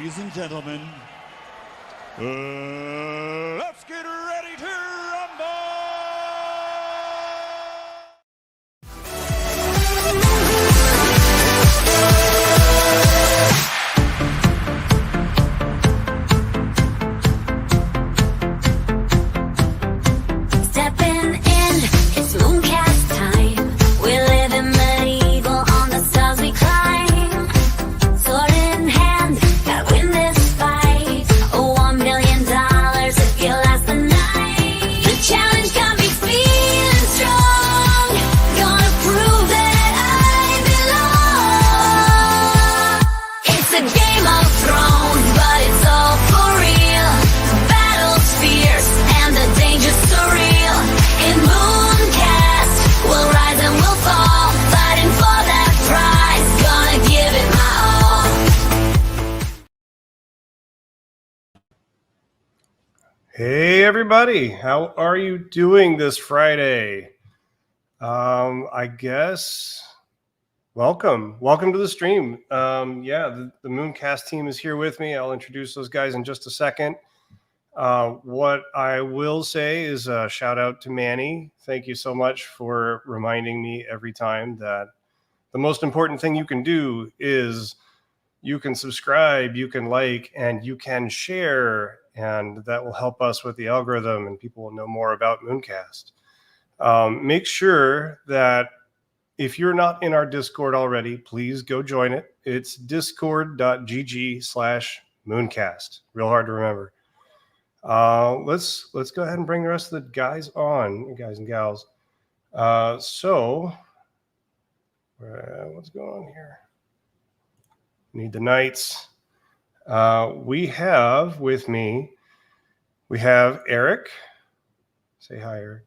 ladies and gentlemen, let's get ready to rumble! Stepping in, it's Mooncast time. We're living medieval on the stars we climb. Sword in hand, gotta win this fight. $1 million if you last the night. The challenge got me feeling strong. Gonna prove that I belong. It's a Game of Thrones, but it's all for real. The battle's fierce and the danger's surreal. In Mooncast, we'll rise and we'll fall, fighting for that prize. Gonna give it my all. Hey everybody, how are you doing this Friday? I guess welcome to the stream. The Mooncast team is here with me. I'll introduce those guys in just a second. What I will say is a shout out to Manny. Thank you so much for reminding me every time that the most important thing you can do is you can subscribe, you can like, and you can share, and that will help us with the algorithm and people will know more about Mooncast. Make sure that if you're not in our Discord already, please go join it. It's discord.gg/Mooncast. Real hard to remember. Let's go ahead and bring the rest of the guys on, guys and gals. What's going on here? Need the knights. We have with me, we have Eric. Say hi, Eric.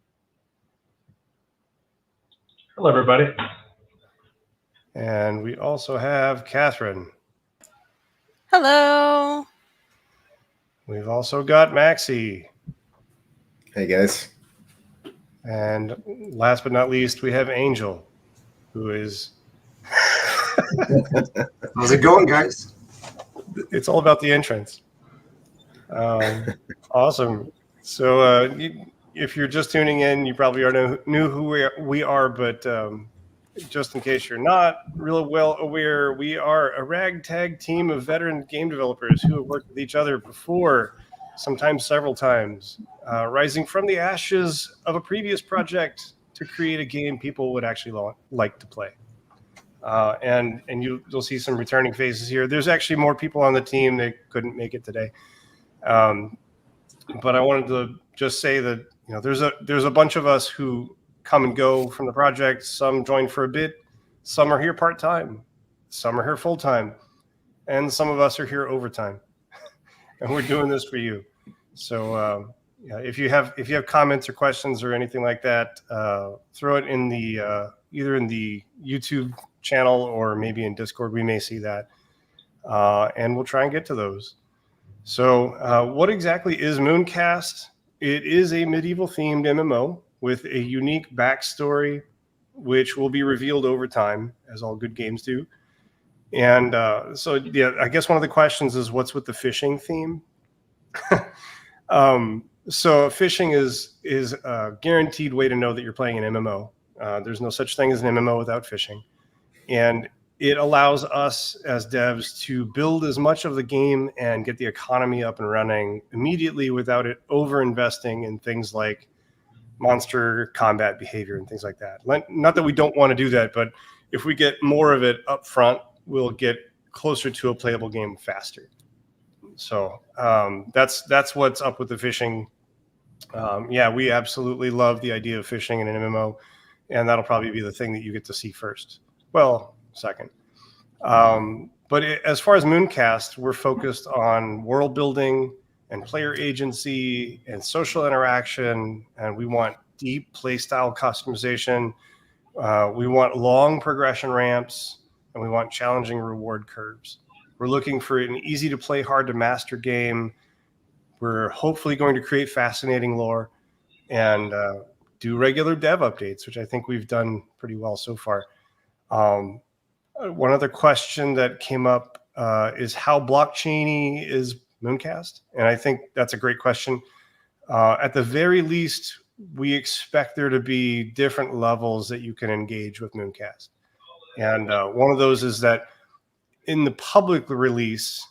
Hello, everybody. And we also have Catherine. Hello. We've also got Maxie. Hey, guys. And last but not least, we have Angel, who is... How's it going, guys? It's all about the entrance. Awesome. So if you're just tuning in, you probably already knew who we are, but just in case you're not real well aware, we are a ragtag team of veteran game developers who have worked with each other before, sometimes several times, rising from the ashes of a previous project to create a game people would actually like to play. And you'll see some returning faces here. There's actually more people on the team that couldn't make it today. But I wanted to just say that, you know, there's a bunch of us who come and go from the project. Some join for a bit, some are here part-time, some are here full-time, and some of us are here overtime. And we're doing this for you. So if you have comments or questions or anything like that, throw it in the either in the YouTube channel or maybe in Discord. We may see that, and we'll try and get to those. So what exactly is Mooncast? It is a medieval themed MMO with a unique backstory, which will be revealed over time, as all good games do. And so yeah, I guess one of the questions is, what's with the fishing theme? So fishing is a guaranteed way to know that you're playing an MMO. There's no such thing as an MMO without fishing. And it allows us as devs to build as much of the game and get the economy up and running immediately without it over-investing in things like monster combat behavior and things like that. Not that we don't want to do that, but if we get more of it up front, we'll get closer to a playable game faster. So that's what's up with the fishing. Yeah, we absolutely love the idea of fishing in an MMO, and that'll probably be the thing that you get to see first. Well, second. But as far as Mooncast, we're focused on world building and player agency and social interaction, and we want deep playstyle customization. We want long progression ramps, and we want challenging reward curves. We're looking for an easy to play, hard to master game. We're hopefully going to create fascinating lore and do regular dev updates, which I think we've done pretty well so far. One other question that came up is how blockchainy is Mooncast? And I think that's a great question. At the very least, we expect there to be different levels that you can engage with Mooncast. And one of those is that in the public release,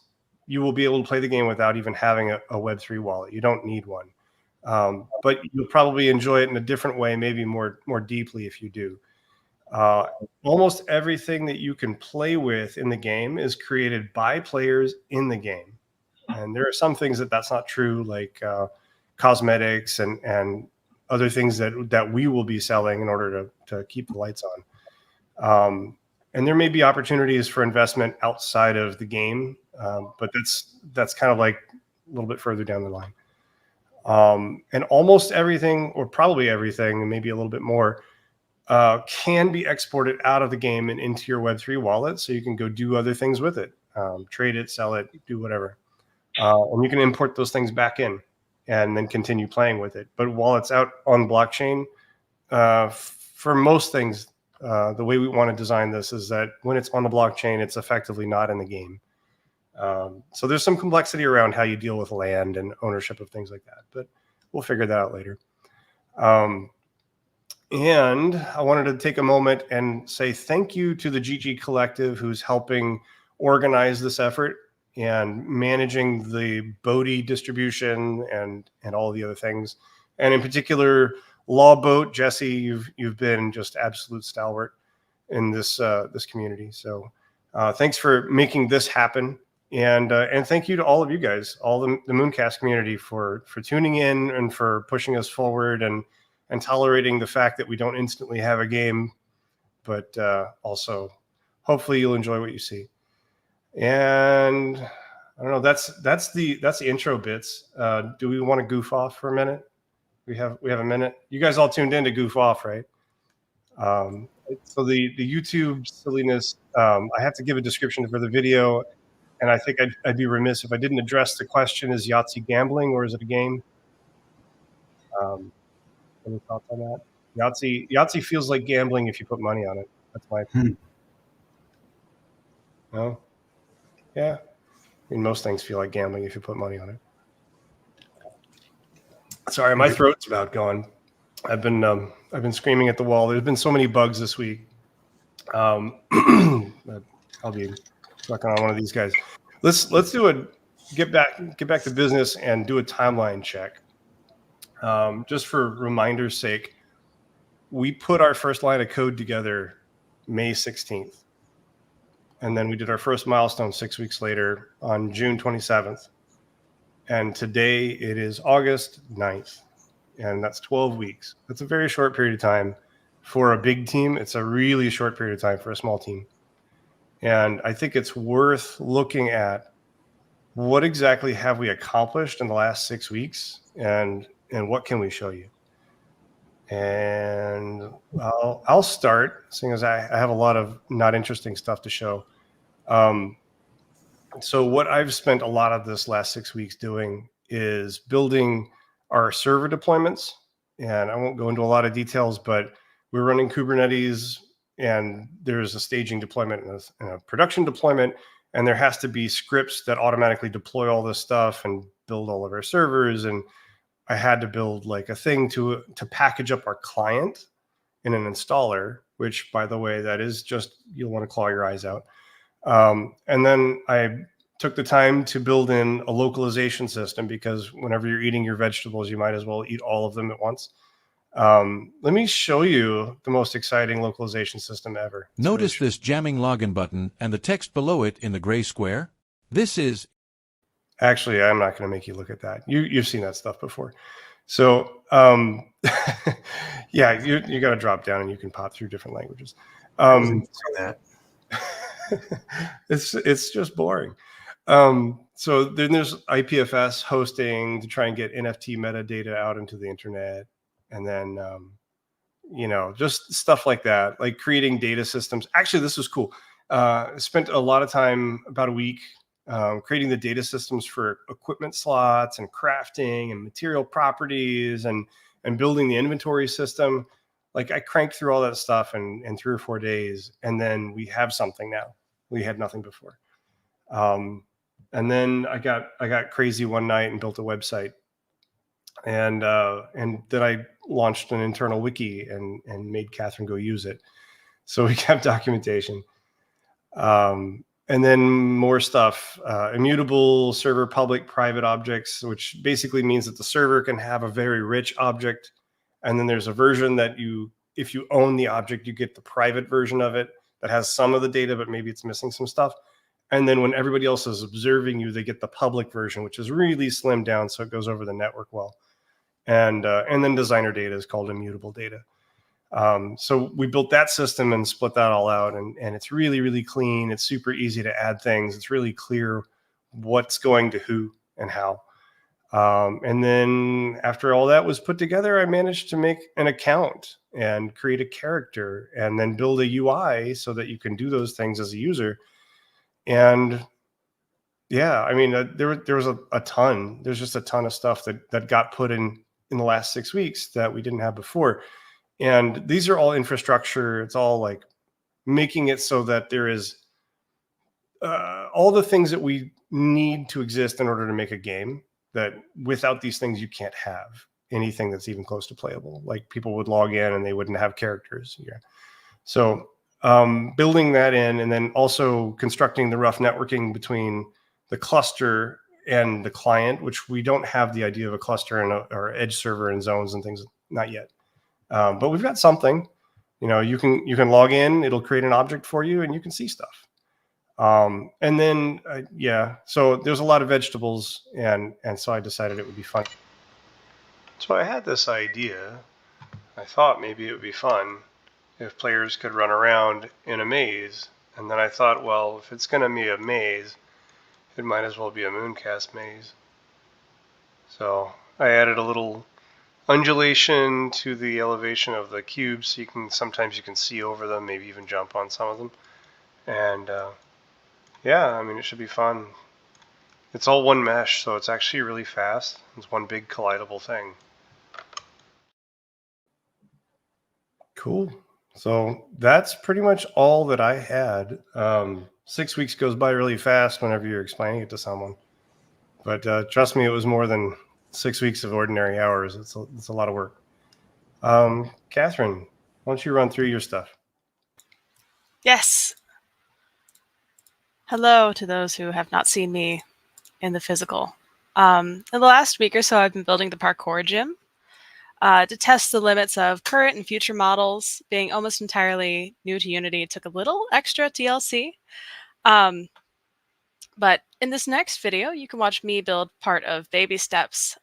you will be able to play the game without even having a Web3 wallet. You don't need one. But you'll probably enjoy it in a different way, maybe more deeply if you do. Almost everything that you can play with in the game is created by players in the game. And there are some things that's not true, like cosmetics and other things that we will be selling in order to keep the lights on. And there may be opportunities for investment outside of the game, but that's kind of like a little bit further down the line. And almost everything, or probably everything, and maybe a little bit more, can be exported out of the game and into your Web3 wallet, so you can go do other things with it, trade it, sell it, do whatever. And you can import those things back in and then continue playing with it. But while it's out on blockchain, for most things, the way we want to design this is that when it's on the blockchain, it's effectively not in the game. So there's some complexity around how you deal with land and ownership of things like that, but we'll figure that out later. And I wanted to take a moment and say thank you to the GG Collective, who's helping organize this effort and managing the Bodhi distribution and all the other things. And in particular, Lawboat, Jesse, you've been just absolute stalwart in this this community. So thanks for making this happen. And thank you to all of you guys, all the Mooncast community for tuning in and for pushing us forward and tolerating the fact that we don't instantly have a game, but also hopefully you'll enjoy what you see. And I don't know, that's the intro bits. Do we want to goof off for a minute? We have a minute. You guys all tuned in to goof off, right? So the YouTube silliness, I have to give a description for the video. And I think I'd be remiss if I didn't address the question: is Yahtzee gambling or is it a game? Any thoughts on that? Yahtzee feels like gambling if you put money on it. That's my opinion. No? Yeah. I mean, most things feel like gambling if you put money on it. Sorry, my throat's about gone. I've been screaming at the wall. There's been so many bugs this week. I'll be working on one of these guys. Let's get back to business and do a timeline check. Just for reminder's sake, we put our first line of code together May 16th. And then we did our first milestone 6 weeks later on June 27th. And today it is August 9th. And that's 12 weeks. That's a very short period of time for a big team. It's a really short period of time for a small team. And I think it's worth looking at what exactly have we accomplished in the last 6 weeks and what can we show you. And I'll start, seeing as I have a lot of not interesting stuff to show. So what I've spent a lot of this last 6 weeks doing is building our server deployments. And I won't go into a lot of details, but we're running Kubernetes, and there's a staging deployment and a production deployment, and there has to be scripts that automatically deploy all this stuff and build all of our servers. And I had to build like a thing to package up our client in an installer, which, by the way, that is just, you'll want to claw your eyes out. And then I took the time to build in a localization system, because whenever you're eating your vegetables, you might as well eat all of them at once. Let me show you the most exciting localization system ever. Notice this jamming login button and the text below it in the gray square? This is... Actually, I'm not going to make you look at that. You've seen that stuff before. So, yeah, you got to drop down and you can pop through different languages. It's just boring. So then there's IPFS hosting to try and get NFT metadata out into the internet. And then, just stuff like that, like creating data systems. Actually, this was cool. I spent a lot of time, about a week, creating the data systems for equipment slots and crafting and material properties and building the inventory system. Like, I cranked through all that stuff in 3 or 4 days, and then we have something now. We had nothing before. And then I got crazy one night and built a website, and then I launched an internal wiki and made Catherine go use it. So we have documentation. And then more stuff, immutable server public private objects, which basically means that the server can have a very rich object. And then there's a version that if you own the object, you get the private version of it that has some of the data, but maybe it's missing some stuff. And then when everybody else is observing you, they get the public version, which is really slimmed down, so it goes over the network well. And then designer data is called immutable data. So we built that system and split that all out, and it's really, really clean. It's super easy to add things. It's really clear what's going to who and how. And then after all that was put together, I managed to make an account and create a character and then build a UI so that you can do those things as a user. And yeah, I mean, there was a ton. There's just a ton of stuff that got put in the last 6 weeks that we didn't have before. And these are all infrastructure. It's all like making it so that there is all the things that we need to exist in order to make a game, that without these things, you can't have anything that's even close to playable. Like people would log in and they wouldn't have characters. Yeah. So building that in, and then also constructing the rough networking between the cluster and the client, which we don't have the idea of a cluster and or edge server and zones and things, not yet. But we've got something. You can log in, it'll create an object for you, and you can see stuff. And then so there's a lot of vegetables, and so I decided it would be fun. So I had this idea. I thought maybe it would be fun if players could run around in a maze, and then I thought, well, if it's going to be a maze, it might as well be a Mooncast maze. So I added a little undulation to the elevation of the cubes, so sometimes you can see over them, maybe even jump on some of them. And yeah, I mean, it should be fun. It's all one mesh, so it's actually really fast. It's one big collidable thing. Cool. So that's pretty much all that I had. 6 weeks goes by really fast whenever you're explaining it to someone. But trust me, it was more than 6 weeks of ordinary hours. It's a lot of work. Catherine, why don't you run through your stuff? Yes. Hello to those who have not seen me in the physical. In the last week or so, I've been building the parkour gym to test the limits of current and future models. Being almost entirely new to Unity, it took a little extra TLC. But in this next video, you can watch me build part of Baby Steps,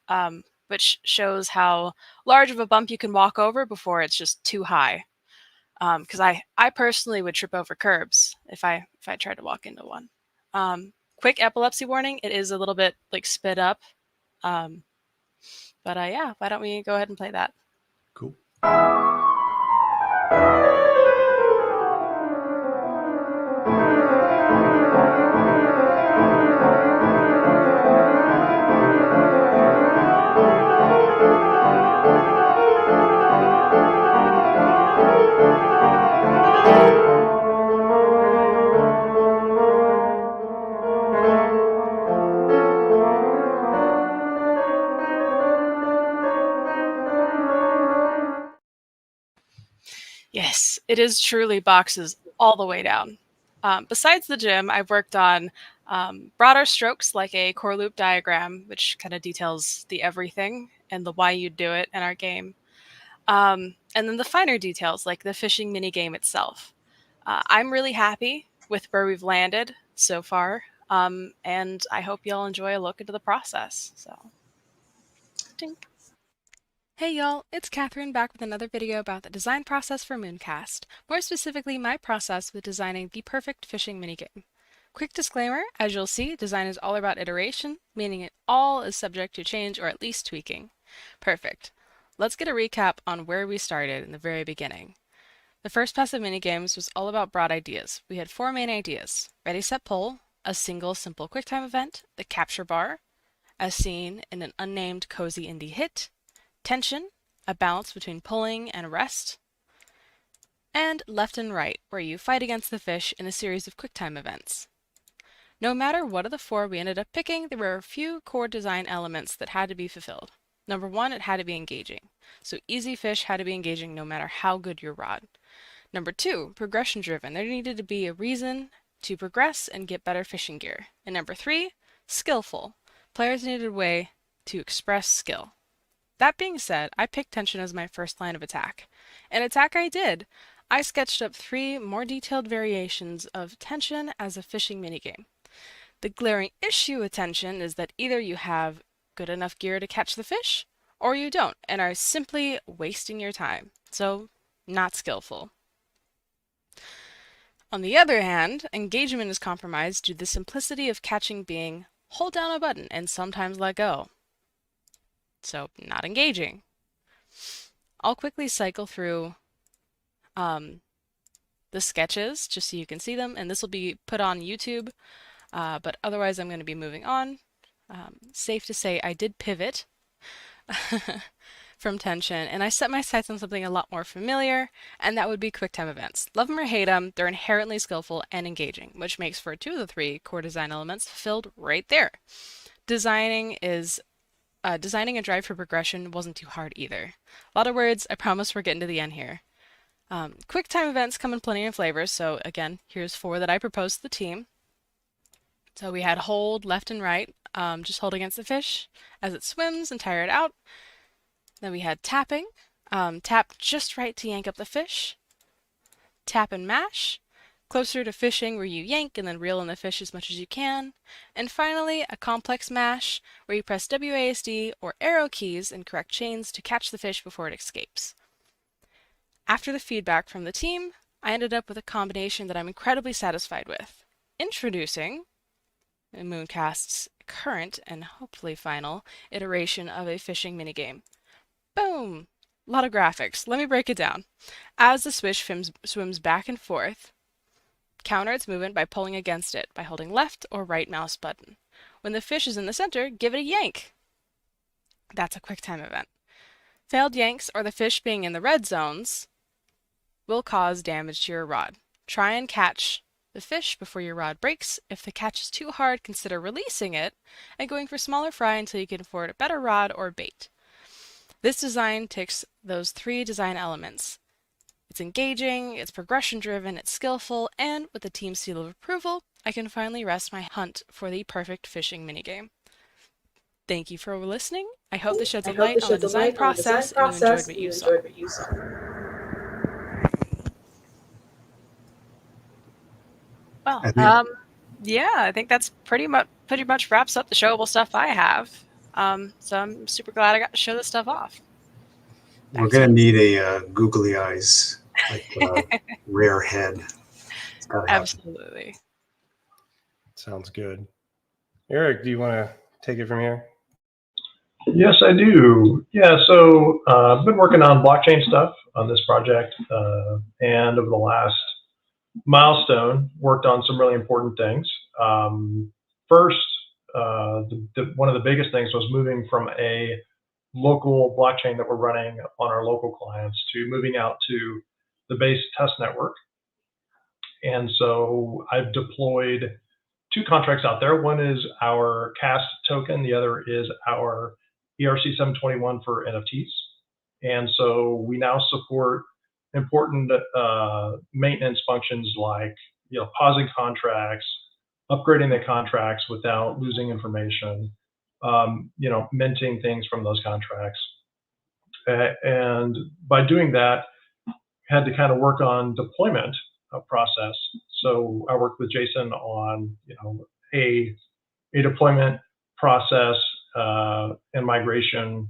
which shows how large of a bump you can walk over before it's just too high. Because I personally would trip over curbs if I tried to walk into one. Quick epilepsy warning, it is a little bit like sped up. But yeah, why don't we go ahead and play that? Cool. Yes, it is truly boxes all the way down. Besides the gym, I've worked on broader strokes like a core loop diagram, which kind of details the everything and the why you'd do it in our game. And then the finer details like the fishing minigame itself. I'm really happy with where we've landed so far, and I hope y'all enjoy a look into the process. So, tink. Hey y'all, it's Catherine back with another video about the design process for Mooncast, more specifically my process with designing the perfect fishing minigame. Quick disclaimer, as you'll see, design is all about iteration, meaning it all is subject to change or at least tweaking. Perfect. Let's get a recap on where we started in the very beginning. The first pass of minigames was all about broad ideas. We had 4 main ideas: ready, set, pull, a single simple QuickTime event, the capture bar, as seen in an unnamed cozy indie hit, tension, a balance between pulling and rest, and left and right, where you fight against the fish in a series of QuickTime events. No matter what of the 4 we ended up picking, there were a few core design elements that had to be fulfilled. Number 1, it had to be engaging. So easy fish had to be engaging no matter how good your rod. Number 2, progression driven. There needed to be a reason to progress and get better fishing gear. And number 3, skillful. Players needed a way to express skill. That being said, I picked tension as my first line of attack. And attack I did. I sketched up 3 more detailed variations of tension as a fishing minigame. The glaring issue with tension is that either you have good enough gear to catch the fish, or you don't, and are simply wasting your time. So, not skillful. On the other hand, engagement is compromised due to the simplicity of catching being hold down a button and sometimes let go. So, not engaging. I'll quickly cycle through the sketches just so you can see them, and this will be put on YouTube, but otherwise I'm going to be moving on. Safe to say I did pivot from tension, and I set my sights on something a lot more familiar, and that would be QuickTime events. Love them or hate them, they're inherently skillful and engaging, which makes for 2 of the 3 core design elements fulfilled right there. Designing a drive for progression wasn't too hard either. A lot of words, I promise we're getting to the end here. QuickTime events come in plenty of flavors, so again, here's 4 that I proposed to the team. So we had hold left and right, just hold against the fish as it swims and tire it out. Then we had tapping, tap just right to yank up the fish. Tap and mash, closer to fishing where you yank and then reel in the fish as much as you can. And finally, a complex mash where you press WASD or arrow keys in correct chains to catch the fish before it escapes. After the feedback from the team, I ended up with a combination that I'm incredibly satisfied with. Introducing Mooncast's current and hopefully final iteration of a fishing minigame. Boom! A lot of graphics. Let me break it down. As the fish swims back and forth, counter its movement by pulling against it by holding left or right mouse button. When the fish is in the center, give it a yank. That's a QuickTime event. Failed yanks or the fish being in the red zones will cause damage to your rod. Try and catch the fish before your rod breaks. If the catch is too hard, consider releasing it and going for smaller fry until you can afford a better rod or bait. This design ticks those 3 design elements. It's engaging, it's progression driven, it's skillful, and with the team's seal of approval, I can finally rest my hunt for the perfect fishing minigame. Thank you for listening. I hope this sheds a light on the design process and you enjoyed what you saw. Well, yeah, I think that's pretty much wraps up the showable stuff I have. So I'm super glad I got to show this stuff off. We're going to need a googly eyes, like rare head. It's gotta happen. Absolutely. Sounds good. Eric, do you want to take it from here? Yes, I do. Yeah, so I've been working on blockchain stuff on this project, and over the last milestone, worked on some really important things. First, one of the biggest things was moving from a local blockchain that we're running on our local clients to moving out to the base test network. And so I've deployed 2 contracts out there. One is our CAST token. The other is our ERC-721 for NFTs. And so we now support important maintenance functions like, pausing contracts, upgrading the contracts without losing information, minting things from those contracts. And by doing that, had to kind of work on deployment process. So I worked with Jason on, a deployment process and migration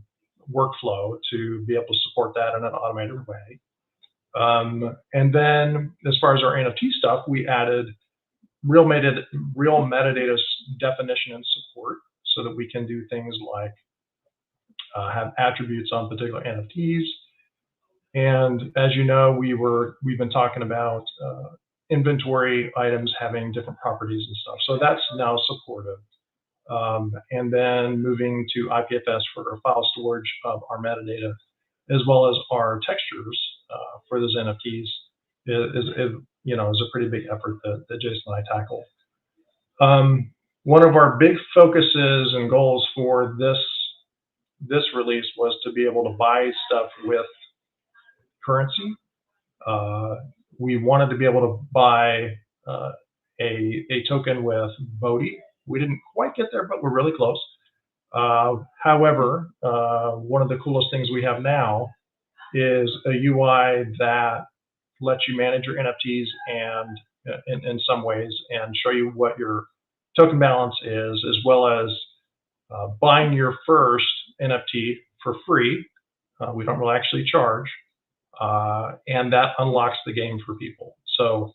workflow to be able to support that in an automated way. And then as far as our NFT stuff, we added real metadata definition and support so that we can do things like have attributes on particular NFTs. And as you know, we've been talking about inventory items having different properties and stuff. So that's now supported. And then moving to IPFS for file storage of our metadata, as well as our textures for those NFTs is a pretty big effort that Jason and I tackle. One of our big focuses and goals for this release was to be able to buy stuff with currency. We wanted to be able to buy a token with Bodhi. We didn't quite get there, but we're really close. However, one of the coolest things we have now is a UI that lets you manage your NFTs and in some ways and show you what your token balance is, as well as buying your first NFT for free. We don't really actually charge, and that unlocks the game for people. So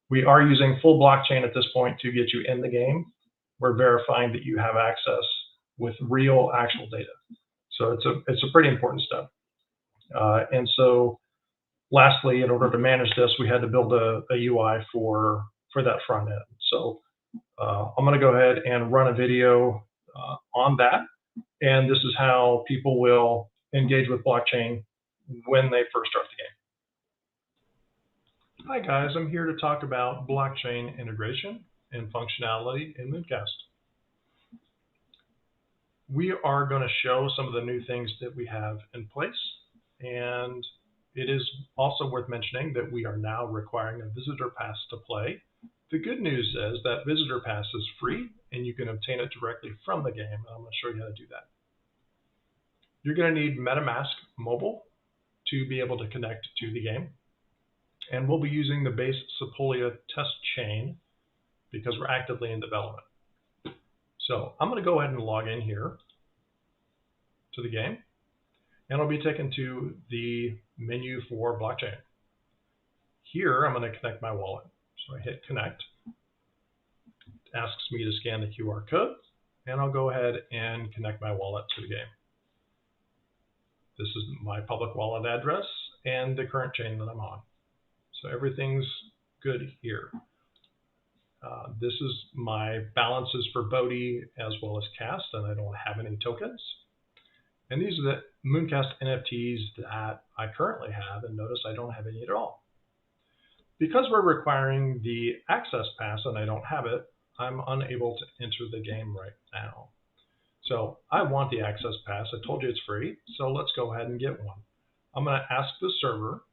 we are using full blockchain at this point to get you in the game. We're verifying that you have access with real, actual data. So it's a pretty important step. And so, lastly, in order to manage this, we had to build a UI for that front end. So I'm going to go ahead and run a video on that. And this is how people will engage with blockchain when they first start the game. Hi guys, I'm here to talk about blockchain integration and functionality in Mooncast. We are going to show some of the new things that we have in place, and it is also worth mentioning that we are now requiring a visitor pass to play. The good news is that visitor pass is free and you can obtain it directly from the game. I'm going to show you how to do that. You're going to need MetaMask mobile to be able to connect to the game. And we'll be using the base Sepolia test chain because we're actively in development. So I'm going to go ahead and log in here to the game, and I'll be taken to the menu for blockchain. Here, I'm going to connect my wallet. So I hit connect. It asks me to scan the QR code, and I'll go ahead and connect my wallet to the game. This is my public wallet address and the current chain that I'm on. So everything's good here. This is my balances for Bodhi as well as Cast, and I don't have any tokens. And these are the Mooncast NFTs that I currently have, and notice I don't have any at all. Because we're requiring the access pass and I don't have it, I'm unable to enter the game right now. So I want the access pass. I told you it's free, so let's go ahead and get one. I'm going to ask the server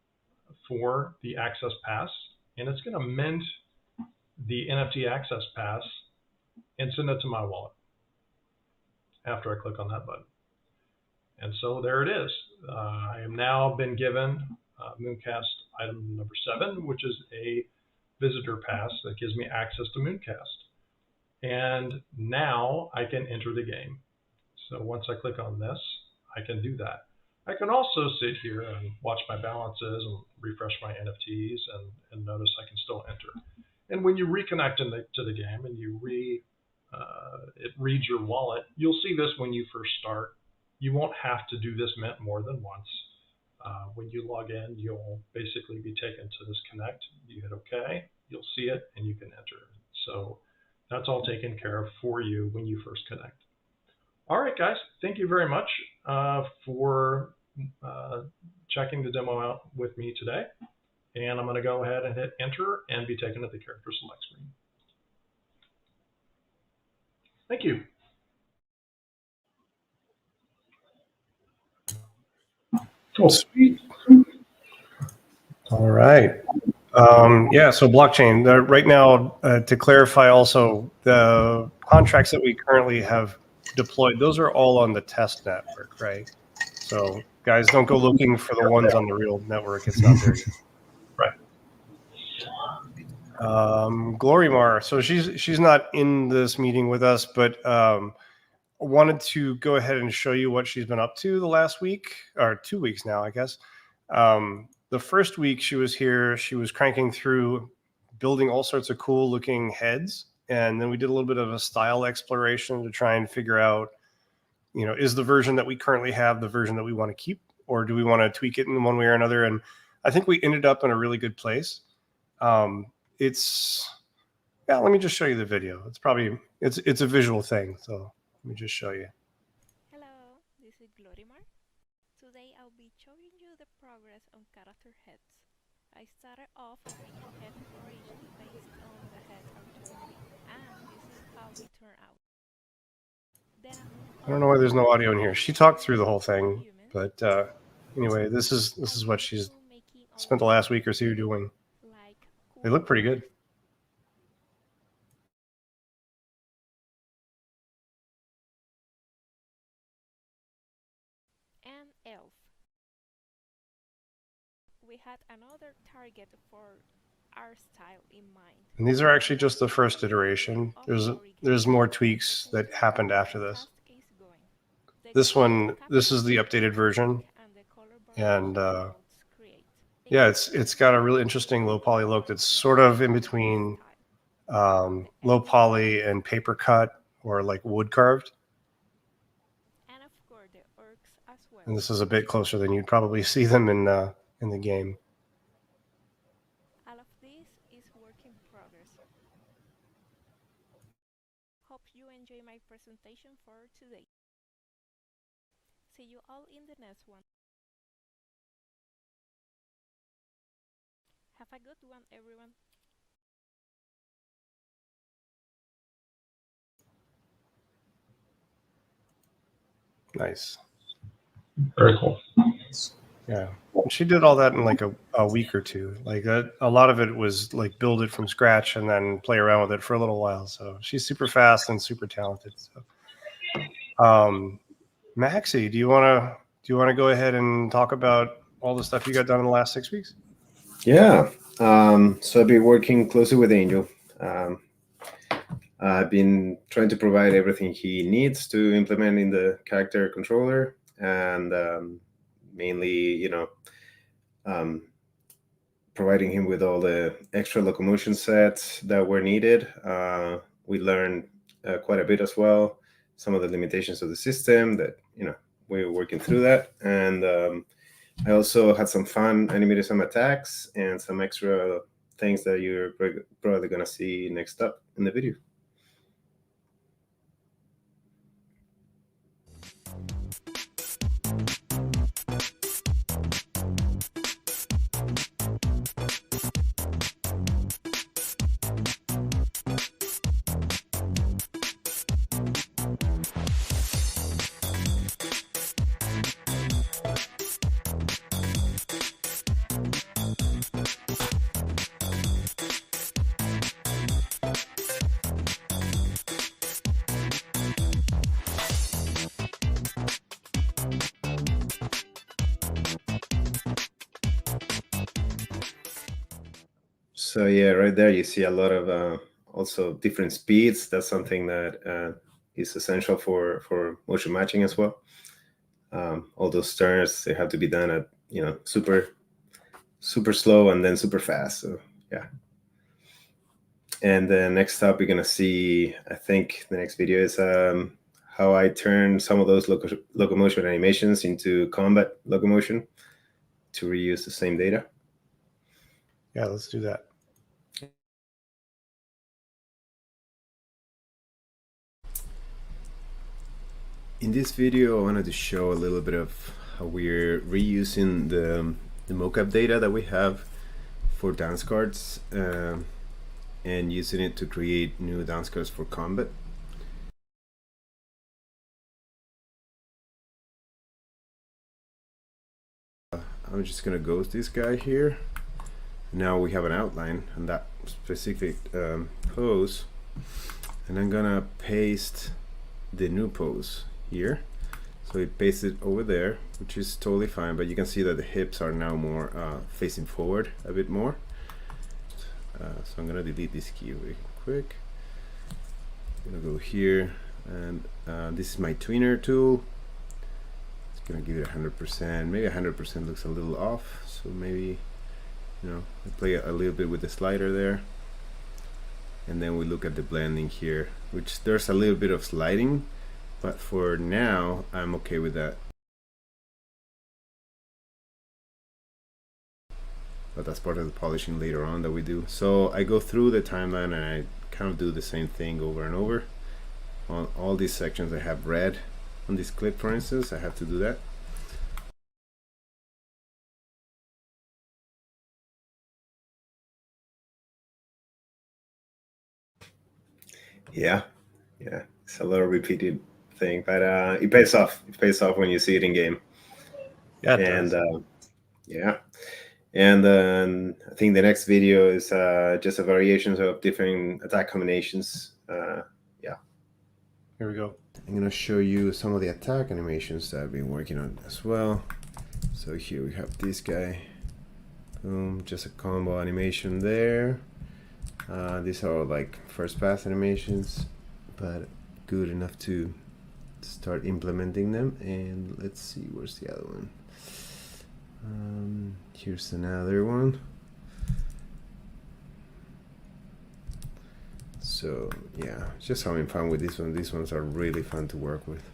for the access pass, and it's going to mint the NFT access pass and send it to my wallet after I click on that button. And so there it is. I have now been given Mooncast item number 7, which is a visitor pass that gives me access to Mooncast. And now I can enter the game. So once I click on this, I can do that. I can also sit here and watch my balances and refresh my NFTs and notice I can still enter. And when you reconnect to the game and you it reads your wallet, you'll see this when you first start. You won't have to do this mint more than once. When you log in, you'll basically be taken to this connect. You hit OK, you'll see it, and you can enter. So that's all taken care of for you when you first connect. All right, guys, thank you very much for checking the demo out with me today. And I'm going to go ahead and hit enter and be taken to the character select screen. Thank you. Cool. Sweet. All right. Yeah, so blockchain. Right now, to clarify also, the contracts that we currently have deployed, those are all on the test network, right? So guys, don't go looking for the ones on the real network. It's not there yet. Right. Glorymar. So she's not in this meeting with us, but wanted to go ahead and show you what she's been up to the last week, or 2 weeks now, I guess. The first week she was here, she was cranking through building all sorts of cool looking heads. And then we did a little bit of a style exploration to try and figure out, you know, is the version that we currently have the version that we want to keep, or do we want to tweak it in one way or another? And I think we ended up in a really good place. Yeah, let me just show you the video. It's a visual thing. So let me just show you. Hello, this is Glorymar. Today I'll be showing you the progress on character heads. I started off making head decoration based on the head artwork, and this is I don't know why there's no audio in here. She talked through the whole thing, but anyway, this is what she's spent the last week or two doing. They look pretty good. And elf. We had another target for our style in mind. And these are actually just the first iteration. There's more tweaks that happened after this. This one, this is the updated version, and yeah, it's got a really interesting low poly look that's sort of in between low poly and paper cut or like wood carved. And this is a bit closer than you'd probably see them in the game. All of this is work in progress. Hope you enjoy my presentation for today. See you all in the next one. Have a good one, everyone. Nice. Very cool. Yeah. She did all that in like a week or two. Like a lot of it was like build it from scratch and then play around with it for a little while. So she's super fast and super talented. So, Maxie, do you want to go ahead and talk about all the stuff you got done in the last 6 weeks? Yeah. So I've been working closely with Angel. I've been trying to provide everything he needs to implement in the character controller, and mainly, providing him with all the extra locomotion sets that were needed. We learned quite a bit as well, some of the limitations of the system that, we were working through that. And I also had some fun, animated some attacks and some extra things that you're probably going to see next up in the video. So yeah, right there you see a lot of also different speeds. That's something that is essential for motion matching as well. All those turns, they have to be done at super slow and then super fast. So yeah. And then next up, we're gonna see, I think the next video is how I turn some of those locomotion animations into combat locomotion to reuse the same data. Yeah, let's do that. In this video, I wanted to show a little bit of how we're reusing the mocap data that we have for dance cards and using it to create new dance cards for combat. I'm just gonna ghost this guy here. Now we have an outline on that specific pose, and I'm gonna paste the new pose here. So it pastes it over there, which is totally fine, but you can see that the hips are now more facing forward a bit more. So I'm gonna delete this key really quick. I'm gonna go here, and this is my tweener tool. It's gonna give it 100%. Maybe 100% looks a little off, so maybe I play a little bit with the slider there, and then we look at the blending here, which there's a little bit of sliding, but for now I'm okay with that. But that's part of the polishing later on that we do. So I go through the timeline and I kind of do the same thing over and over. On all these sections I have red on this clip, for instance, I have to do that. Yeah, it's a lot of repeated thing, but it pays off. It pays off when you see it in game. Yeah, it And does. yeah. And then I think the next video is just a variations of different attack combinations. Yeah. Here we go. I'm gonna show you some of the attack animations that I've been working on as well. So here we have this guy. Boom, just a combo animation there. These are all like first pass animations, but good enough to start implementing them. And let's see, where's the other one? Here's another one. So yeah, just having fun with this one. These ones are really fun to work with.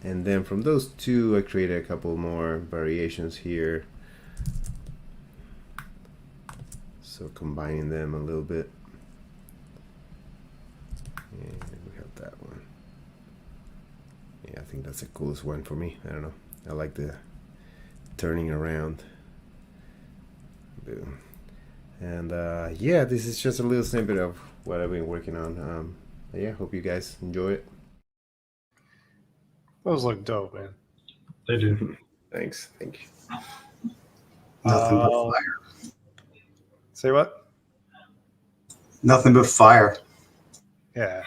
And then from those two, I created a couple more variations here. So combining them a little bit. And we have that one. Yeah, I think that's the coolest one for me. I don't know. I like the turning around. Boom. And yeah, this is just a little snippet of what I've been working on. Yeah, hope you guys enjoy it. Those look dope, man. They do. Thanks. Thank you. Nothing but fire. Say what? Nothing but fire. Yeah.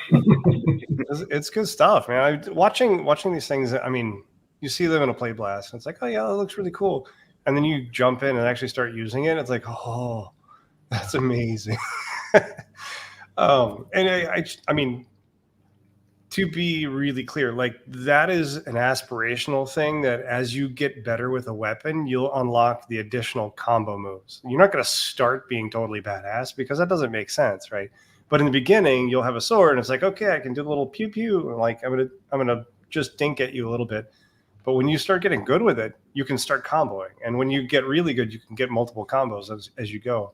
It's good stuff, man. Watching these things, I mean, you see them in a play blast, and it's like, oh yeah, that looks really cool. And then you jump in and actually start using it. It's like, oh, that's amazing. And I mean, to be really clear, like that is an aspirational thing that as you get better with a weapon, you'll unlock the additional combo moves. You're not going to start being totally badass because that doesn't make sense, right? But in the beginning, you'll have a sword and it's like, okay, I can do a little pew pew. And like I'm gonna just dink at you a little bit. But when you start getting good with it, you can start comboing. And when you get really good, you can get multiple combos as you go.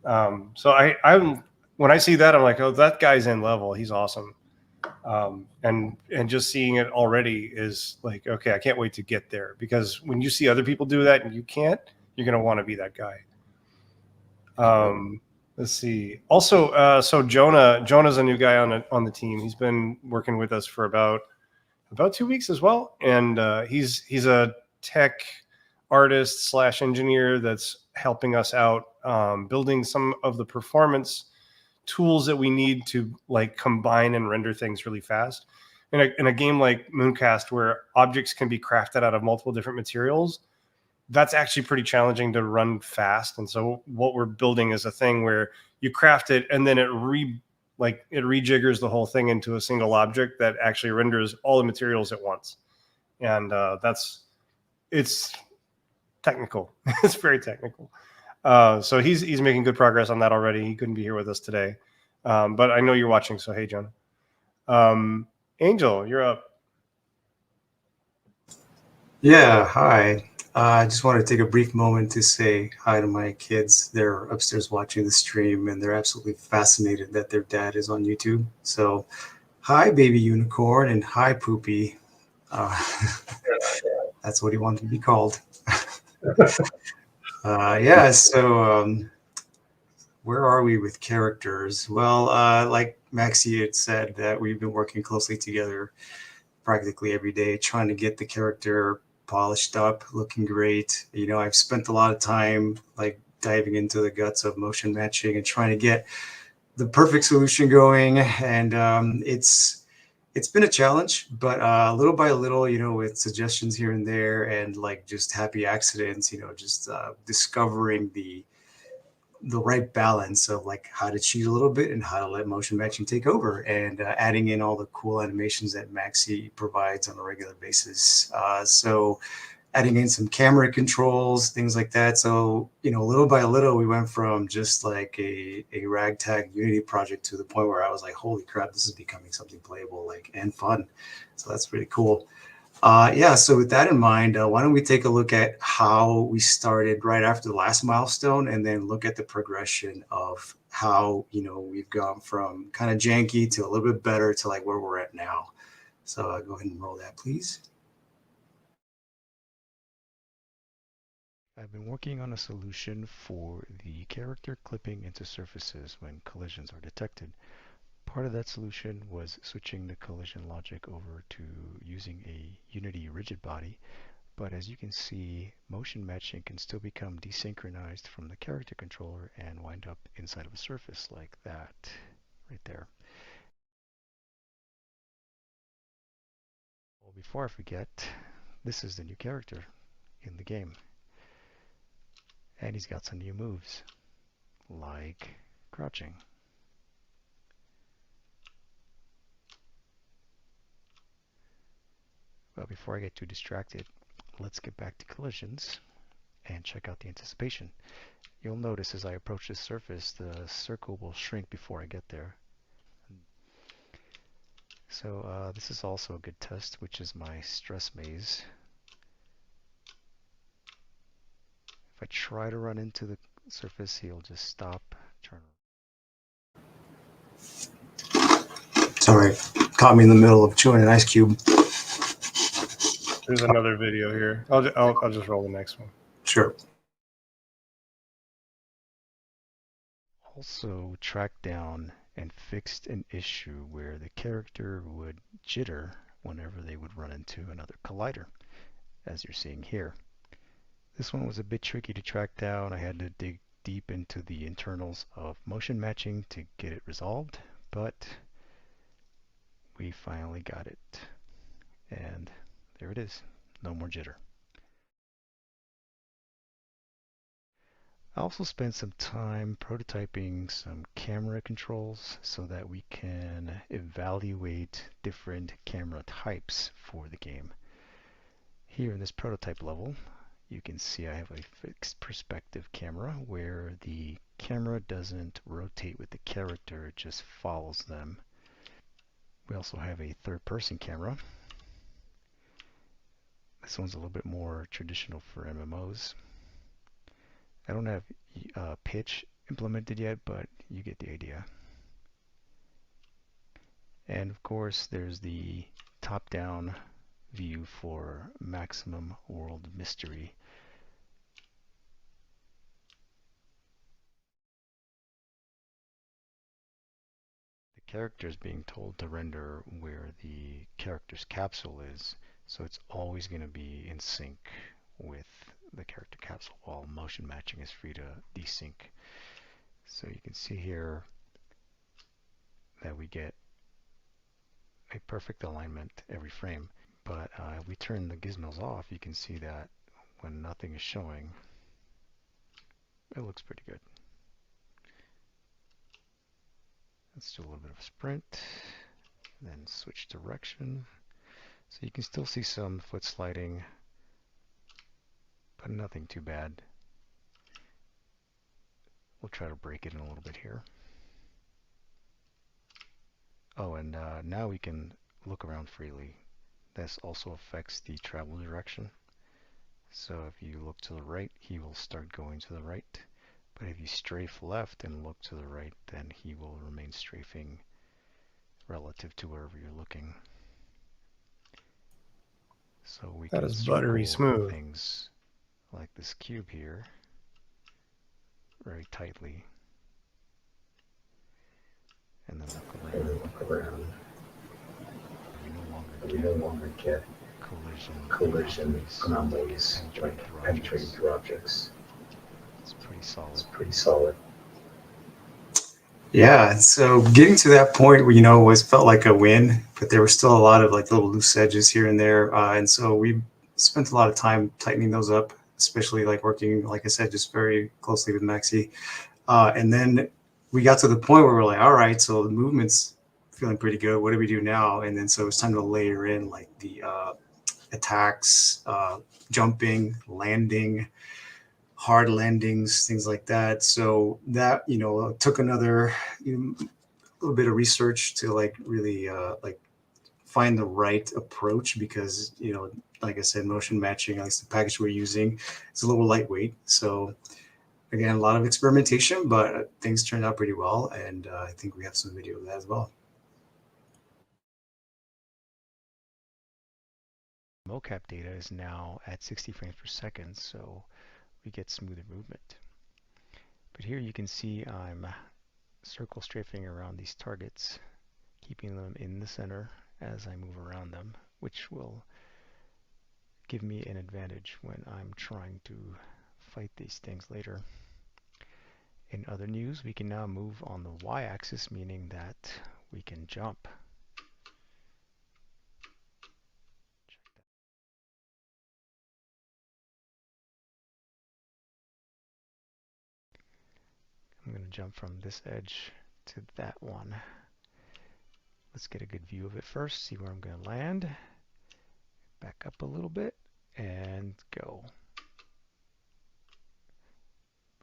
So I'm when I see that, I'm like, oh, that guy's in level. He's awesome. And just seeing it already is like, okay, I can't wait to get there, because when you see other people do that and you can't, you're going to want to be that guy. Let's see. Also, so Jonah's a new guy on the team. He's been working with us for about 2 weeks as well. And he's a tech artist / engineer that's helping us out, building some of the performance tools that we need to like combine and render things really fast. In a game like Mooncast, where objects can be crafted out of multiple different materials, that's actually pretty challenging to run fast. And so what we're building is a thing where you craft it and then it rejiggers the whole thing into a single object that actually renders all the materials at once. And it's technical. It's very technical. So he's making good progress on that already. He couldn't be here with us today, but I know you're watching. So hey, John. Angel, you're up. Yeah, hi. I just want to take a brief moment to say hi to my kids. They're upstairs watching the stream, and they're absolutely fascinated that their dad is on YouTube. So, hi, baby unicorn, and hi, Poopy. That's what he wanted to be called. Yeah, so where are we with characters? Well, like Maxie had said, that we've been working closely together practically every day, trying to get the character polished up, looking great. You know, I've spent a lot of time like diving into the guts of motion matching and trying to get the perfect solution going. And it's been a challenge, but little by little, you know, with suggestions here and there and like just happy accidents, you know, just discovering the right balance of like how to cheat a little bit and how to let motion matching take over, and adding in all the cool animations that Maxi provides on a regular basis. So adding in some camera controls, things like that. So, you know, little by little, we went from just like a ragtag Unity project to the point where I was like, holy crap, this is becoming something playable, like, and fun. So that's pretty cool. Yeah, so with that in mind, why don't we take a look at how we started right after the last milestone, and then look at the progression of how, you know, we've gone from kind of janky to a little bit better to like where we're at now. So go ahead and roll that, please. I've been working on a solution for the character clipping into surfaces when collisions are detected. Part of that solution was switching the collision logic over to using a Unity rigid body, but as you can see, motion matching can still become desynchronized from the character controller and wind up inside of a surface like that, right there. Well, before I forget, this is the new character in the game. And he's got some new moves, like crouching. Well, before I get too distracted, let's get back to collisions and check out the anticipation. You'll notice as I approach this surface, the circle will shrink before I get there. So this is also a good test, which is my stress maze. If I try to run into the surface, he'll just stop, turn. Sorry, caught me in the middle of chewing an ice cube. There's another video here. I'll just roll the next one. Sure. Also tracked down and fixed an issue where the character would jitter whenever they would run into another collider, as you're seeing here. This one was a bit tricky to track down. I had to dig deep into the internals of motion matching to get it resolved, but we finally got it. And there it is, no more jitter. I also spent some time prototyping some camera controls so that we can evaluate different camera types for the game. Here in this prototype level, you can see I have a fixed perspective camera where the camera doesn't rotate with the character, it just follows them. We also have a third-person camera. This one's a little bit more traditional for MMOs. I don't have pitch implemented yet, but you get the idea. And of course, there's the top-down view for maximum world mystery. The character is being told to render where the character's capsule is, so it's always going to be in sync with the character capsule, while motion matching is free to desync. So you can see here that we get a perfect alignment every frame. But if we turn the gizmos off, you can see that when nothing is showing, it looks pretty good. Let's do a little bit of a sprint, then switch direction. So you can still see some foot sliding, but nothing too bad. We'll try to break it in a little bit here. Oh, and now we can look around freely. This also affects the travel direction. So if you look to the right, he will start going to the right. But if you strafe left and look to the right, then he will remain strafing relative to wherever you're looking. So we can Buttery smooth. things like this cube here very tightly. And then look around. We no longer get collision anomalies like penetrating through objects. It's pretty solid. Yeah, so getting to that point where, was felt like a win, but there were still a lot of like little loose edges here and there. And so we spent a lot of time tightening those up, especially like working, like I said, just very closely with Maxi. And then we got to the point where we're like, all right, so the movement's feeling pretty good. What do we do now? And then so it's time to layer in like the attacks, jumping, landing, hard landings, things like that. So that, took another little bit of research to like really like find the right approach, because, like I said, motion matching, at least the package we're using, is a little lightweight. So again, a lot of experimentation, but things turned out pretty well. And I think we have some video of that as well. Mocap data is now at 60 frames per second, so we get smoother movement. But here you can see I'm circle strafing around these targets, keeping them in the center as I move around them, which will give me an advantage when I'm trying to fight these things later. In other news, we can now move on the y-axis, meaning that we can jump. I'm going to jump from this edge to that one. Let's get a good view of it first, see where I'm going to land. Back up a little bit and go.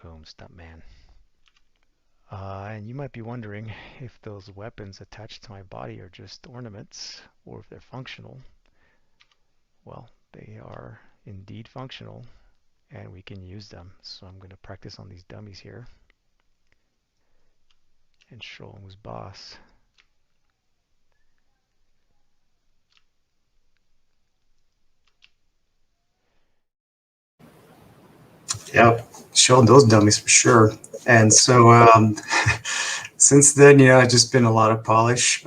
Boom, stuntman. And you might be wondering if those weapons attached to my body are just ornaments or if they're functional. Well, they are indeed functional and we can use them. So I'm going to practice on these dummies here and show them who's boss. Yep, showed those dummies for sure. And so since then, it's just been a lot of polish,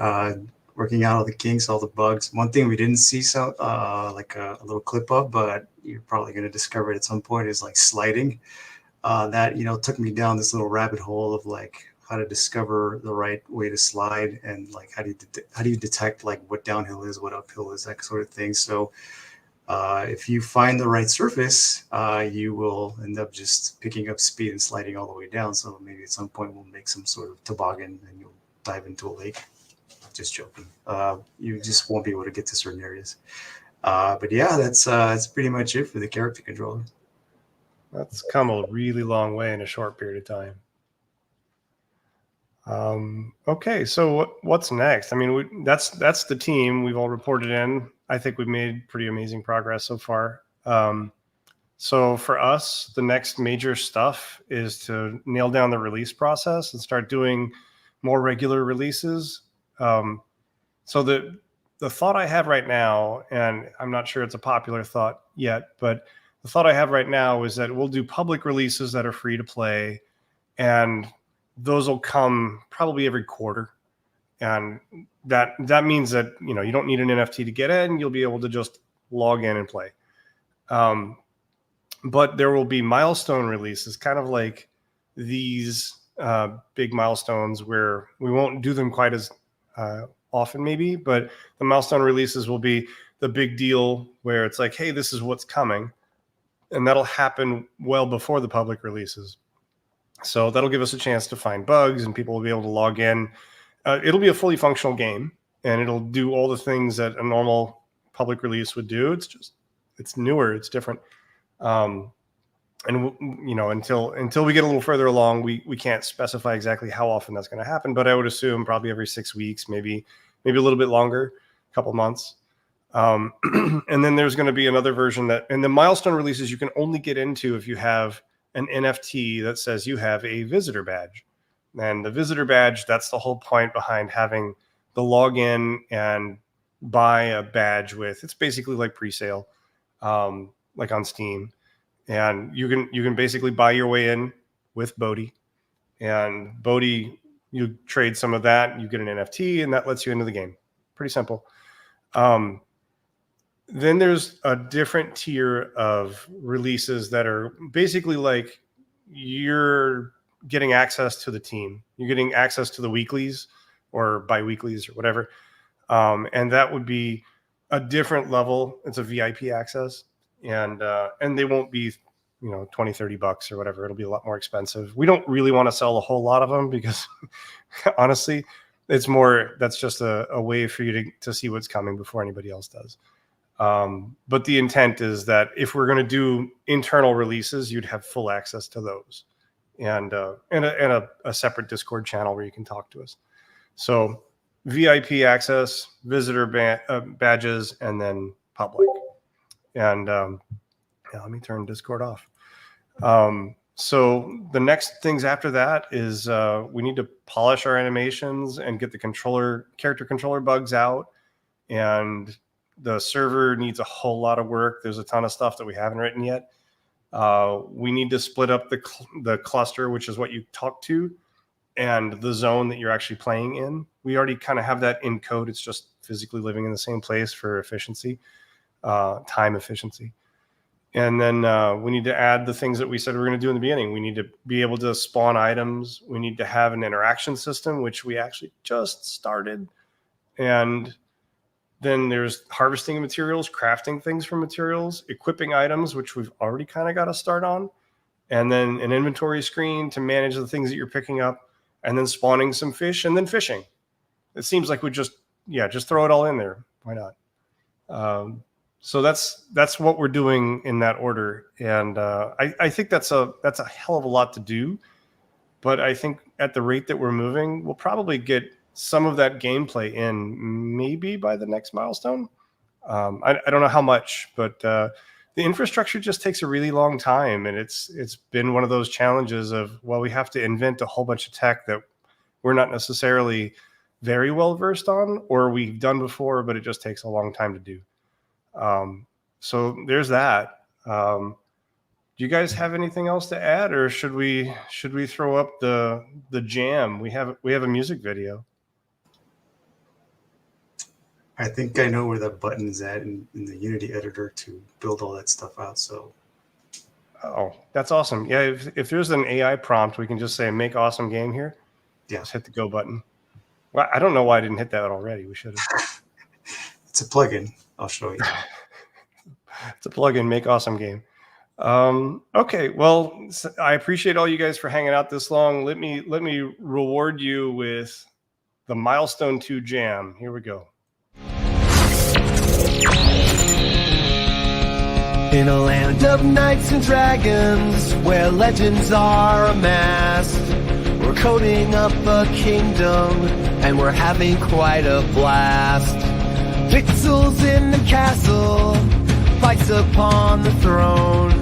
working out all the kinks, all the bugs. One thing we didn't see like a little clip of, but you're probably going to discover it at some point, is like sliding. That took me down this little rabbit hole of like how to discover the right way to slide, and like how do you detect like what downhill is, what uphill is, that sort of thing. So if you find the right surface, you will end up just picking up speed and sliding all the way down. So maybe at some point we'll make some sort of toboggan and you'll dive into a lake. Just joking. You just won't be able to get to certain areas. But yeah, that's pretty much it for the character controller. That's come a really long way in a short period of time. Okay, so what's next? I mean, that's the team. We've all reported in. I think we've made pretty amazing progress so far. So for us, the next major stuff is to nail down the release process and start doing more regular releases. So the thought I have right now, and I'm not sure it's a popular thought yet, but the thought I have right now is that we'll do public releases that are free to play, and those will come probably every quarter. And that means that, you don't need an NFT to get in. You'll be able to just log in and play. But there will be milestone releases, kind of like these big milestones, where we won't do them quite as often maybe, but the milestone releases will be the big deal where it's like, hey, this is what's coming. And that'll happen well before the public releases. So that'll give us a chance to find bugs and people will be able to log in. It'll be a fully functional game and it'll do all the things that a normal public release would do. It's newer, it's different. And until we get a little further along, we can't specify exactly how often that's going to happen, but I would assume probably every 6 weeks, maybe a little bit longer, a couple months. And then there's going to be another version and the milestone releases you can only get into if you have an NFT that says you have a visitor badge. And the visitor badge, that's the whole point behind having the login and buy a badge with. It's basically like pre-sale, like on Steam. And you can basically buy your way in with Bodhi. And Bodhi, you trade some of that, you get an NFT, and that lets you into the game. Pretty simple. Then there's a different tier of releases that are basically like you're getting access to the team. You're getting access to the weeklies or bi-weeklies or whatever. And that would be a different level. It's a VIP access. And they won't be, $20-$30 or whatever. It'll be a lot more expensive. We don't really want to sell a whole lot of them because honestly, that's just a way for you to see what's coming before anybody else does. But the intent is that if we're going to do internal releases, you'd have full access to those and a separate Discord channel where you can talk to us. So VIP access, visitor badges, and then public. And let me turn Discord off. So the next things after that is we need to polish our animations and get the character controller bugs out. And the server needs a whole lot of work. There's a ton of stuff that we haven't written yet. We need to split up the cluster, which is what you talk to, and the zone that you're actually playing in. we already kind of have that in code. It's just physically living in the same place for efficiency, time efficiency. And then we need to add the things that we said we're going to do in the beginning. We need to be able to spawn items. We need to have an interaction system, which we actually just started. And then there's harvesting materials, crafting things from materials, equipping items, which we've already kind of got to start on. And then an inventory screen to manage the things that you're picking up, and then spawning some fish, and then fishing. It seems like we just throw it all in there. Why not? So that's what we're doing in that order, and I think that's a hell of a lot to do. But I think at the rate that we're moving, we'll probably get some of that gameplay in maybe by the next milestone. I don't know how much, but the infrastructure just takes a really long time, and it's been one of those challenges of, well, we have to invent a whole bunch of tech that we're not necessarily very well versed on, or we've done before, but it just takes a long time to do. So there's that. Do you guys have anything else to add, or should we throw up the jam? We have a music video. I think I know where the button is at in the Unity editor to build all that stuff out. So, oh, that's awesome. Yeah, if there's an AI prompt, we can just say "Make awesome game" here. Yeah, just hit the go button. Well, I don't know why I didn't hit that already. We should have. It's a plugin. I'll show you. It's a plugin. Make awesome game. Okay, well, I appreciate all you guys for hanging out this long. Let me reward you with the Milestone 2 jam. Here we go. In a land of knights and dragons, where legends are amassed, we're coding up a kingdom, and we're having quite a blast. Pixels in the castle, fights upon the throne,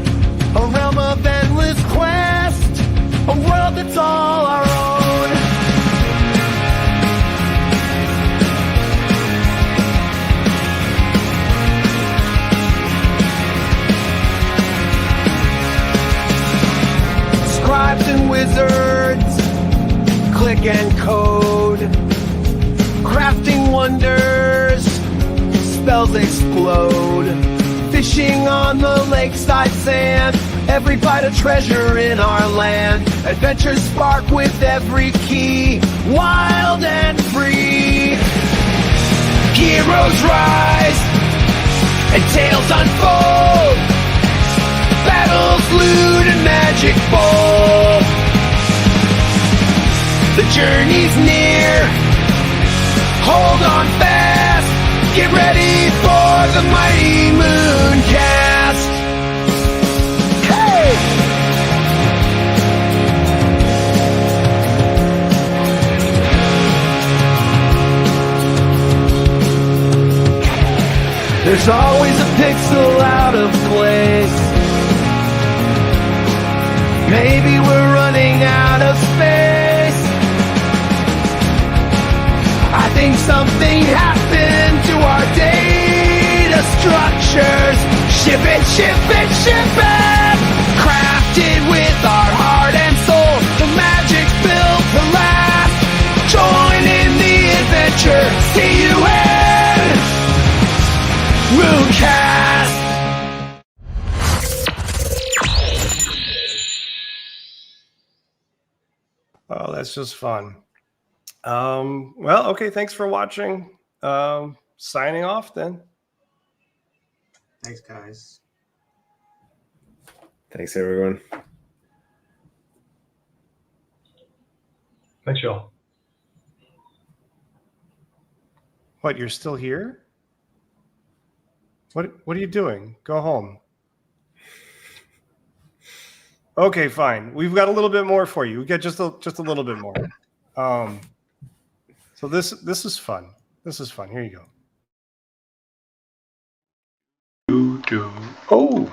a realm of endless quest, a world that's all our own. Scribes and wizards, click and code, crafting wonders, spells explode, fishing on the lakeside sand, every bite of treasure in our land, adventures spark with every key, wild and free. Heroes rise and tales unfold, battles, loot, and magic bold. The journey's near, hold on fast, get ready for the mighty Mooncast. Hey! There's always a pixel out of place. Maybe we're running out of space. I think something happened to our data structures. Ship it, ship it, ship it. Crafted with our heart and soul, the magic built to last. Join in the adventure. See you in Mooncast. Oh, that's just fun. Well, okay, thanks for watching. Signing off then. Thanks, guys. Thanks, everyone. Thanks, y'all. What, you're still here? What are you doing? Go home. Okay, fine. We've got a little bit more for you. We got just a little bit more. So this is fun. This is fun. Here you go. Oh,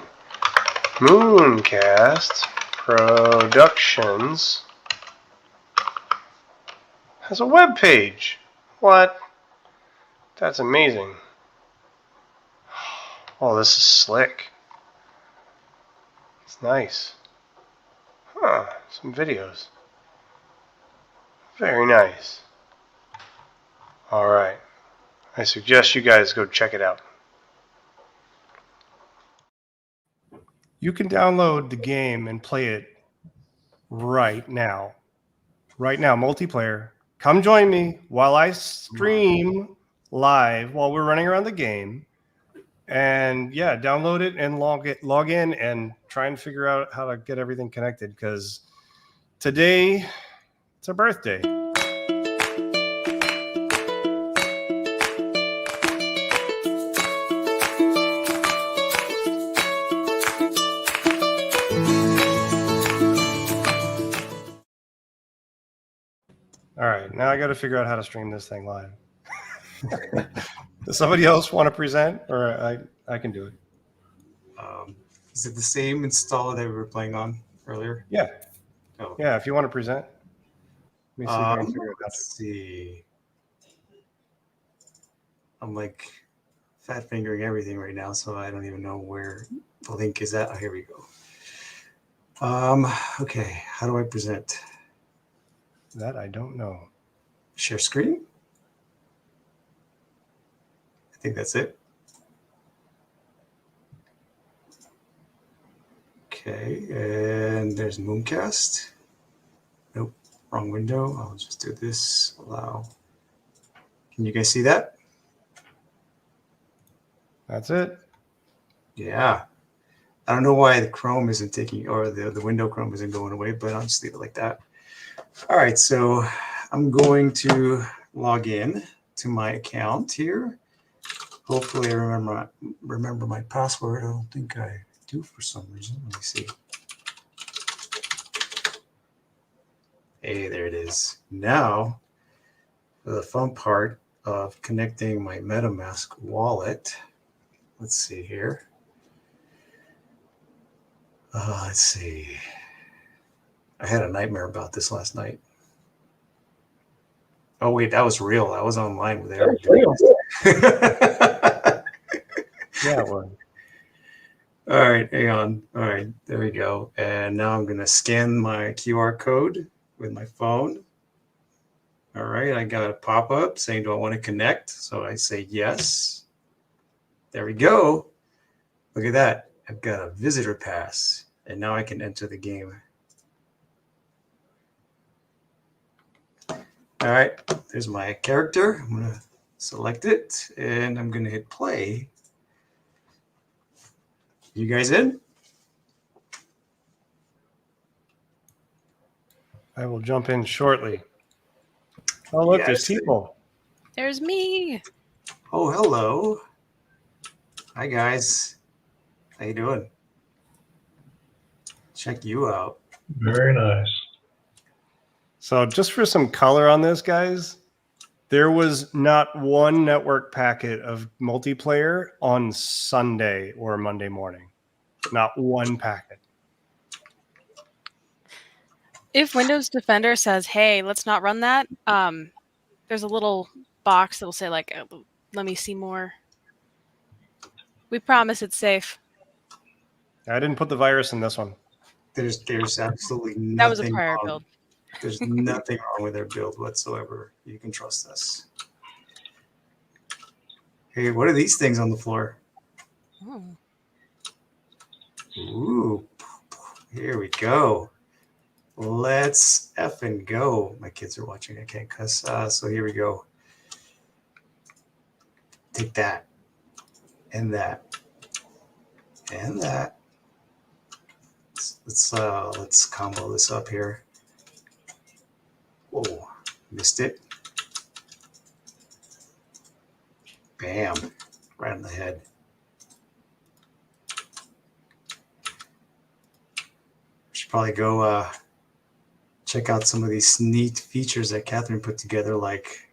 Mooncast Productions has a web page. What? That's amazing. Oh, this is slick. It's nice. Huh, some videos. Very nice. All right. I suggest you guys go check it out. You can download the game and play it right now. Right now, multiplayer. Come join me while I stream live while we're running around the game. And yeah, download it and log in and try and figure out how to get everything connected, because today it's a birthday. All right, now I got to figure out how to stream this thing live. Does somebody else want to present, or I can do it? Is it the same installer that we were playing on earlier? Yeah. Oh. Yeah, if you want to present. Let me see if I can figure it out. Let's see. I'm like fat fingering everything right now, so I don't even know where the link is at. Oh, here we go. Okay, how do I present? That I don't know. Share screen? I think that's it. Okay, and there's Mooncast. Nope, wrong window. I'll just do this. Allow. Can you guys see that? That's it. Yeah. I don't know why the Chrome isn't taking, or the window Chrome isn't going away, but I'll just leave it like that. All right, so I'm going to log in to my account here. Hopefully I remember my password. I don't think I do for some reason. Let me see. Hey, there it is. Now, for the fun part of connecting my MetaMask wallet. Let's see here. Let's see. I had a nightmare about this last night. Oh, wait, that was real. I was online with Eric. Yeah, it was. All right, hang on. All right, there we go. And now I'm going to scan my QR code with my phone. All right, I got a pop-up saying, do I want to connect? So I say yes. There we go. Look at that. I've got a visitor pass, and now I can enter the game. All right, there's my character. I'm going to select it, and I'm going to hit play. You guys in? I will jump in shortly. Oh, look, there's people. There's me. Oh, hello. Hi, guys. How you doing? Check you out. Very nice. So just for some color on this, guys, there was not one network packet of multiplayer on Sunday or Monday morning. Not one packet. If Windows Defender says, hey, let's not run that, there's a little box that will say, like, let me see more. We promise it's safe. I didn't put the virus in this one. There's absolutely nothing That was a prior wrong. build. There's nothing wrong with their build whatsoever. You can trust us. Hey, what are these things on the floor? Oh. Ooh, here we go. Let's effing go. My kids are watching. I can't cuss. So here we go. Take that. And that. And that. Let's combo this up here. Whoa, missed it. Bam, right in the head. Should probably go check out some of these neat features that Catherine put together, like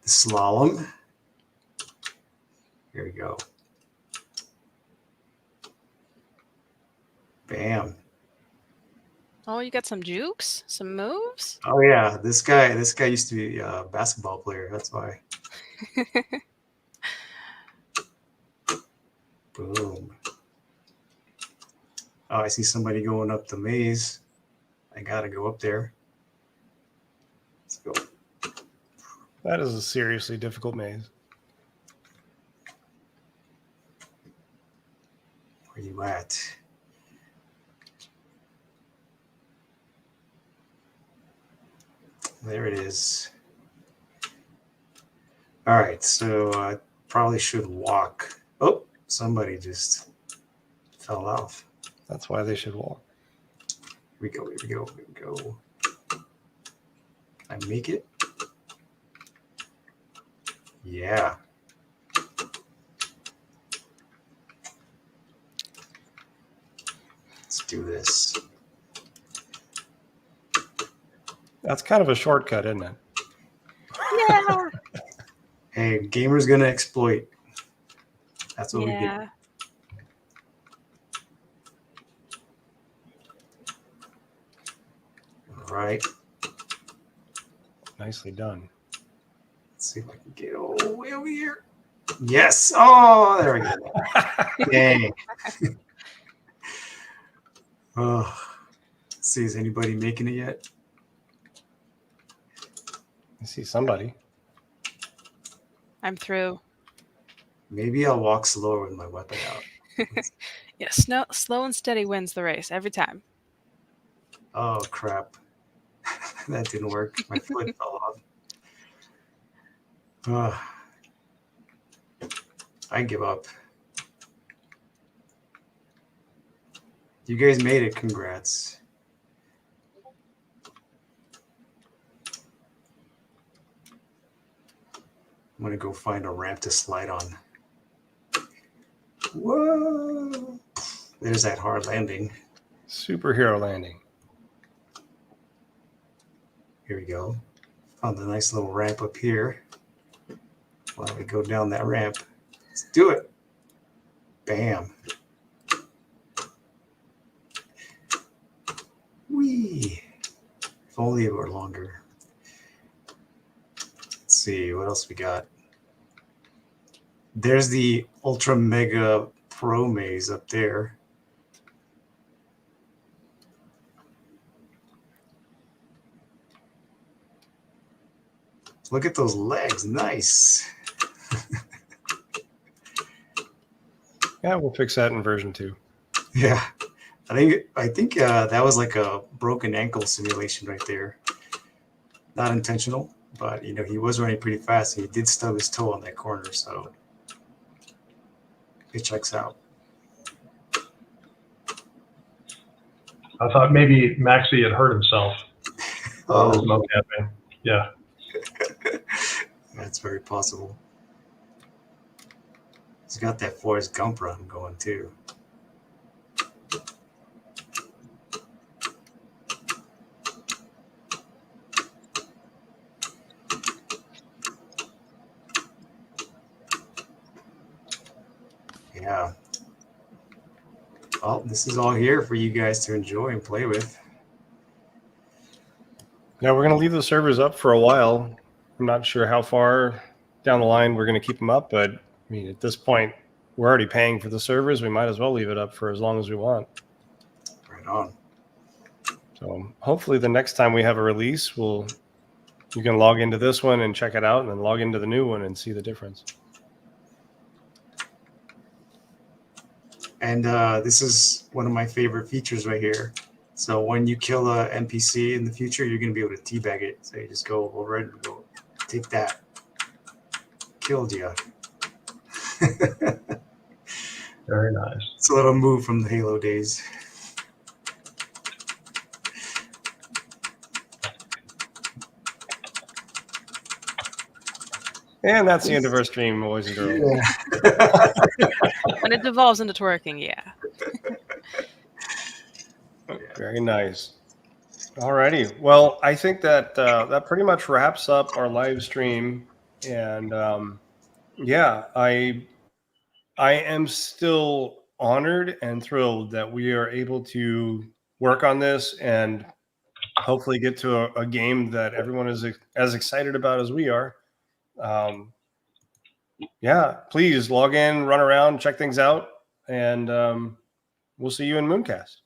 the slalom. Here we go. Bam. Oh, you got some jukes? Some moves? Oh yeah, this guy used to be a basketball player. That's why. Boom. Oh, I see somebody going up the maze. I gotta go up there. Let's go. That is a seriously difficult maze. Where you at? There it is. All right, so I probably should walk. Oh, somebody just fell off. That's why they should walk. Here we go, here we go, here we go. Can I make it? Yeah. Let's do this. That's kind of a shortcut, isn't it? Yeah. Hey, gamer's gonna exploit. That's what we Yeah. do. All right. Nicely done. Let's see if I can get all the way over here. Yes. Oh, there we go. Dang. Oh. Let's see, is anybody making it yet? I see somebody. I'm through. Maybe I'll walk slower with my weapon out. Yeah, slow and steady wins the race every time. Oh, crap. That didn't work. My foot fell off. I give up. You guys made it. Congrats. I'm going to go find a ramp to slide on. Whoa. There's that hard landing. Superhero landing. Here we go. Found a nice little ramp up here. Why don't we go down that ramp? Let's do it. Bam. Whee. If only it were longer. Let's see, what else we got? There's the Ultra Mega Pro Maze up there. Look at those legs. Nice. Yeah, we'll fix that in version 2. Yeah. I think that was like a broken ankle simulation right there. Not intentional, but you know, he was running pretty fast and he did stub his toe on that corner, so it checks out. I thought maybe Maxie had hurt himself. Oh, mocapping. Yeah. That's very possible. He's got that Forrest Gump run going too. Yeah. Well, this is all here for you guys to enjoy and play with. Yeah, we're going to leave the servers up for a while. I'm not sure how far down the line we're going to keep them up, but I mean, at this point, we're already paying for the servers. We might as well leave it up for as long as we want. Right on. So hopefully the next time we have a release, you can log into this one and check it out and then log into the new one and see the difference. And this is one of my favorite features right here. So when you kill a NPC in the future, you're going to be able to teabag it. So you just go over it and go, take that. Killed you. Very nice. It's a little move from the Halo days. And that's the end of our stream, boys and girls. Yeah. When it devolves into twerking, yeah. Very nice. Alrighty. Well, I think that that pretty much wraps up our live stream. And yeah, I am still honored and thrilled that we are able to work on this and hopefully get to a game that everyone is as excited about as we are. Yeah, please log in, run around, check things out, and we'll see you in Mooncast.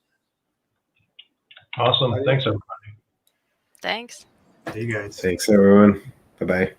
Awesome. Thanks, everybody. Thanks. Hey, guys. Thanks, everyone. Bye-bye.